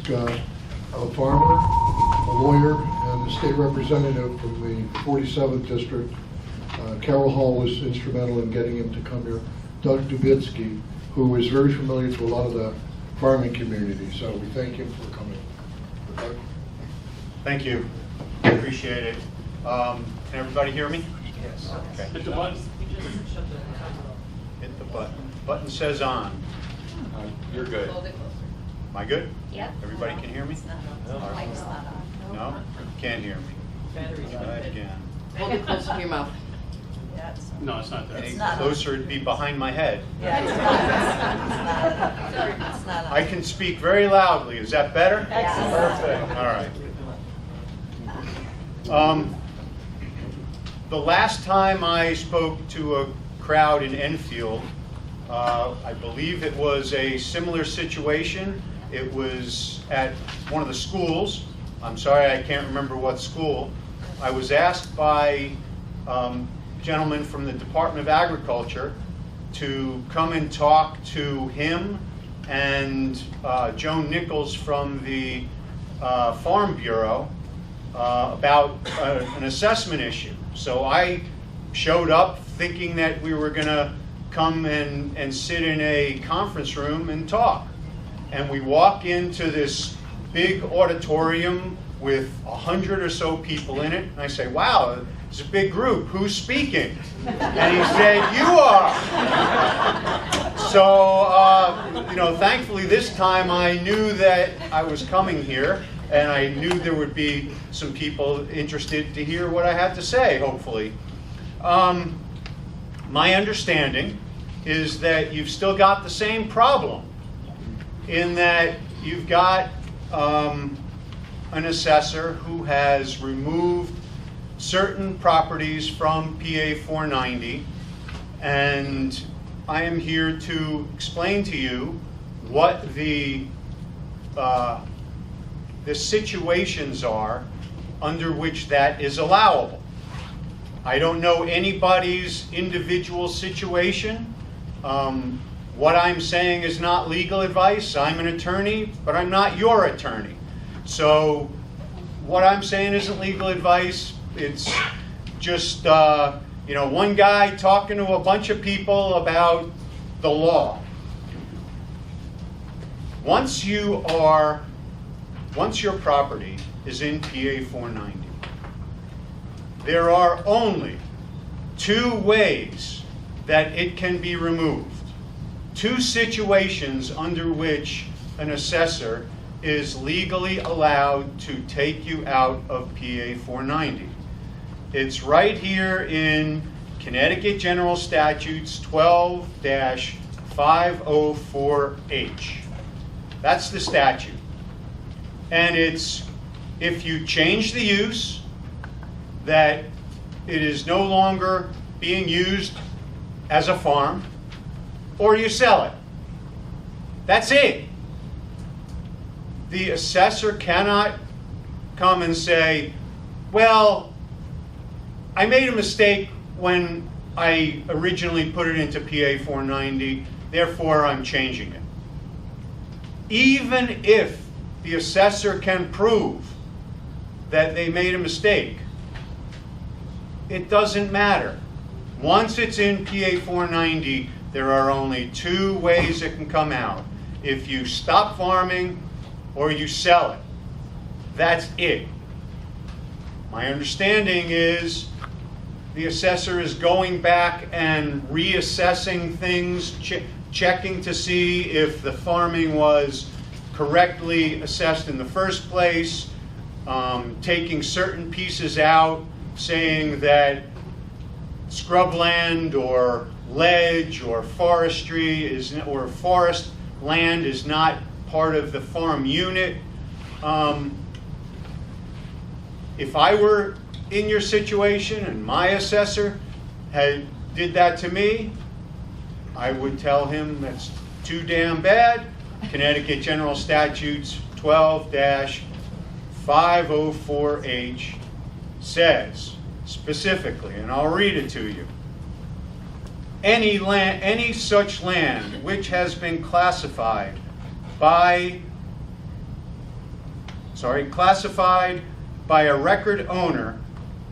a farmer, a lawyer, and a state representative from the 47th district. Carol Hall was instrumental in getting him to come here. Doug Dubitsky, who is very familiar to a lot of the farming community, so we thank him for coming. Thank you. Appreciate it. Can everybody hear me? Yes. Okay. Hit the button. Hit the button. Button says on. You're good. Hold it closer. Am I good? Yep. Everybody can hear me? It's not on. No. Mic's not on. No? Can't hear me. Battery's Try it again. Hold it closer to your mouth. Yeah, it's No, it's not that. Any not on. closer, it'd be behind my head. Yeah, it's not. It's not on. I can speak very loudly. Is that better? Excellent. All right. The last time I spoke to a crowd in Enfield, I believe it was a similar situation. It was at one of the schools. I'm sorry, I can't remember what school. I was asked by gentlemen from the Department of Agriculture to come and talk to him and Joan Nichols from the Farm Bureau about an assessment issue. So I showed up thinking that we were going to come and sit in a conference room and talk. And we walk into this big auditorium with 100 or so people in it. And I say, wow, it's a big group. Who's speaking? And he said, you are. So, thankfully this time I knew that I was coming here, and I knew there would be some people interested to hear what I had to say, hopefully. My understanding is that you've still got the same problem, in that you've got an assessor who has removed certain properties from PA 490, and I am here to explain to you what the situations are under which that is allowable. I don't know anybody's individual situation. What I'm saying is not legal advice. I'm an attorney, but I'm not your attorney. So what I'm saying isn't legal advice. It's just one guy talking to a bunch of people about the law. Once your property is in PA 490, there are only two ways that it can be removed. Two situations under which an assessor is legally allowed to take you out of PA 490. It's right here in Connecticut General Statutes 12-504H. That's the statute. And it's if you change the use, that it is no longer being used as a farm, or you sell it. That's it. The assessor cannot come and say, well, I made a mistake when I originally put it into PA 490, therefore I'm changing it. Even if the assessor can prove that they made a mistake, it doesn't matter. Once it's in PA 490, there are only two ways it can come out. If you stop farming or you sell it. That's it. My understanding is the assessor is going back and reassessing things, checking to see if the farming was correctly assessed in the first place, taking certain pieces out, saying that scrubland or ledge or forestry or forest land is not part of the farm unit. If I were in your situation and my assessor did that to me, I would tell him that's too damn bad. Connecticut General Statutes 12-504H says specifically, and I'll read it to you. Any such land which has been classified by classified by a record owner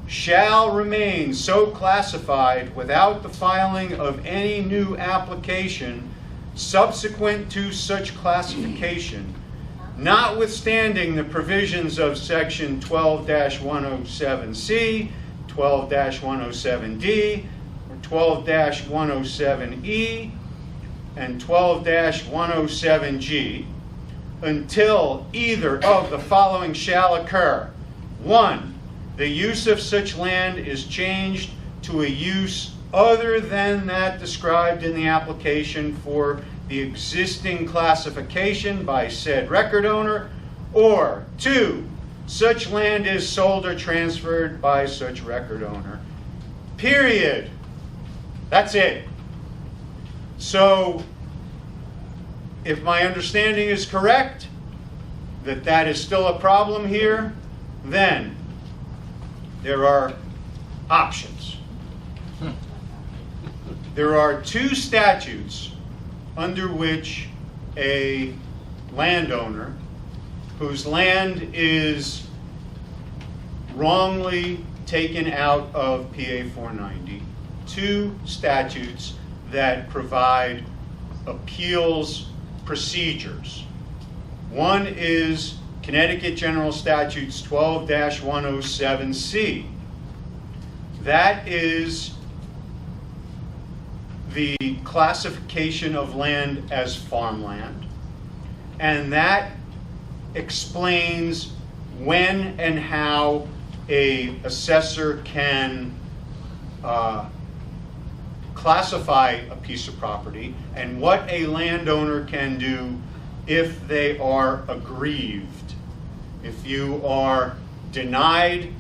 shall remain so classified without the filing of any new application subsequent to such classification, notwithstanding the provisions of section 12-107C, 12-107D, or 12-107E, and 12-107G, until either of the following shall occur. 1, the use of such land is changed to a use other than that described in the application for the existing classification by said record owner, or 2, such land is sold or transferred by such record owner. Period. That's it. So, if my understanding is correct, that is still a problem here, then there are options. There are 2 statutes under which a landowner whose land is wrongly taken out of PA 490, 2 statutes that provide appeals procedures. One is Connecticut General Statutes 12-107C. That is the classification of land as farmland, and that explains when and how a assessor can classify a piece of property and what a landowner can do if they are aggrieved. If you are denied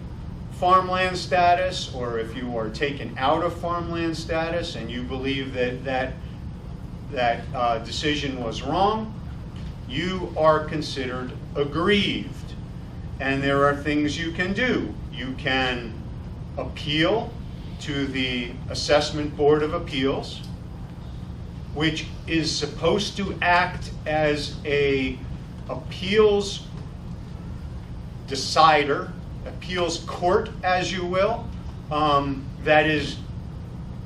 farmland status, or if you are taken out of farmland status and you believe that decision was wrong, you are considered aggrieved. And there are things you can do. You can appeal to the Assessment Board of Appeals, which is supposed to act as a appeals decider, appeals court, as you will, that is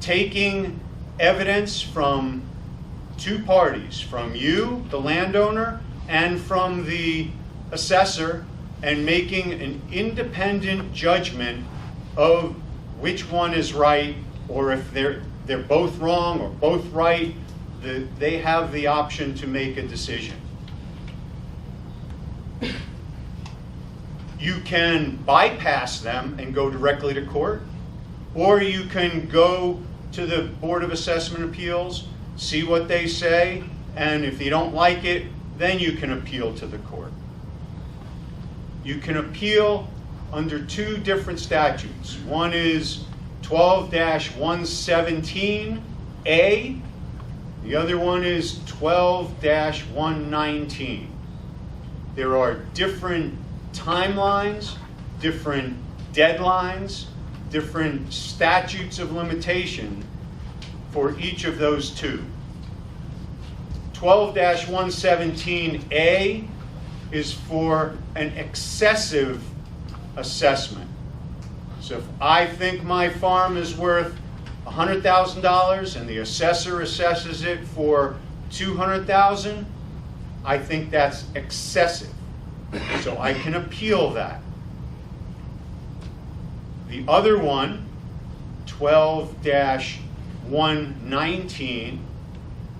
taking evidence from 2 parties, from you, the landowner, and from the assessor, and making an independent judgment of which one is right, or if they're both wrong or both right. They have the option to make a decision. You can bypass them and go directly to court, or you can go to the Board of Assessment Appeals, see what they say, and if you don't like it, then you can appeal to the court. You can appeal under 2 different statutes. One is 12-117A. The other one is 12-119. There are different timelines, different deadlines, different statutes of limitation for each of those 2. 12-117A is for an excessive assessment. So if I think my farm is worth $100,000 and the assessor assesses it for $200,000, I think that's excessive. So I can appeal that. The other one, 12-119,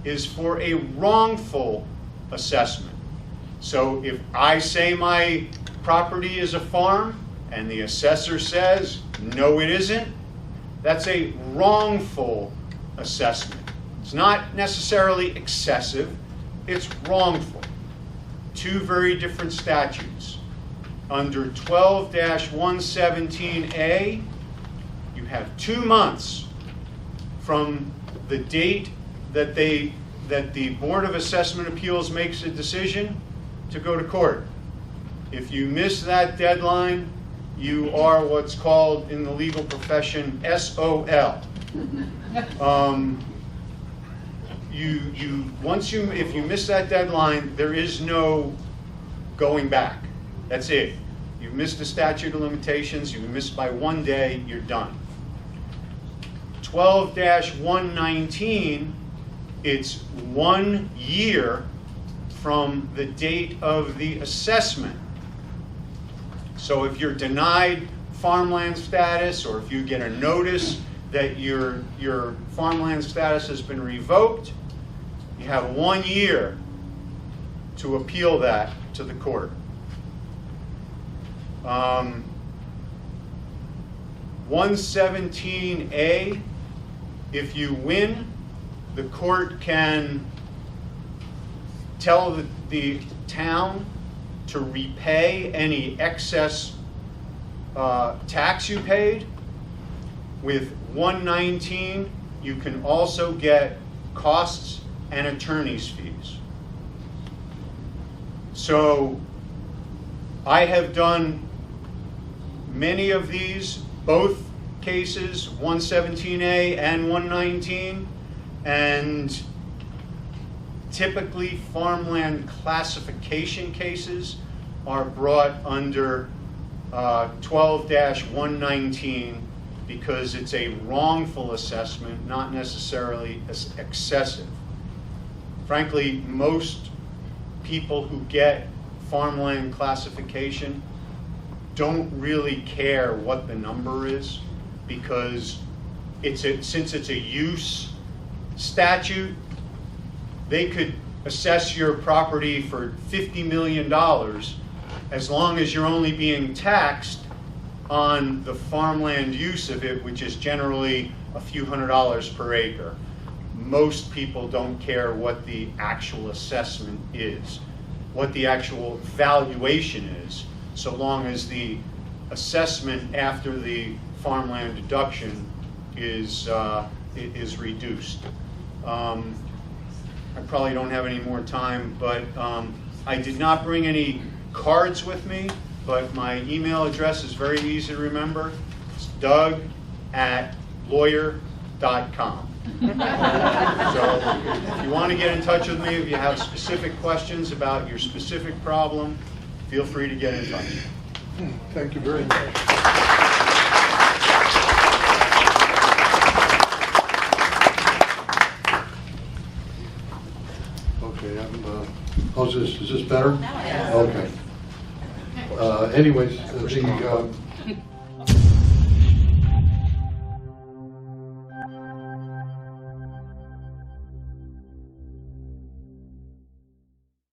is for a wrongful assessment. So if I say my property is a farm and the assessor says, no it isn't, that's a wrongful assessment. It's not necessarily excessive, it's wrongful. 2 very different statutes. Under 12-117A, you have 2 months from the date that the Board of Assessment Appeals makes a decision to go to court. If you miss that deadline, you are what's called in the legal profession SOL. If you miss that deadline, there is no going back. That's it. You've missed the statute of limitations, you've missed by 1 day, you're done. 12-119, it's 1 year from the date of the assessment. So if you're denied farmland status, or if you get a notice that your farmland status has been revoked, you have 1 year to appeal that to the court. 117A, if you win, the court can tell the town to repay any excess tax you paid. With 119, you can also get costs and attorney's fees. So I have done many of these, both cases, 117A and 119, and typically farmland classification cases are brought under 12-119 because it's a wrongful assessment, not necessarily excessive. Frankly, most people who get farmland classification don't really care what the number is, because since it's a use statute, they could assess your property for $50 million as long as you're only being taxed on the farmland use of it, which is generally a few $100s per acre. Most people don't care what the actual assessment is, what the actual valuation is, so long as the assessment after the farmland deduction is reduced. I probably don't have any more time, but I did not bring any cards with me, but my email address is very easy to remember. It's doug@lawyer.com. So if you want to get in touch with me, if you have specific questions about your specific problem, feel free to get in touch. Thank you very much. Okay, how's this? Is this better? Now it is. Okay. Anyways,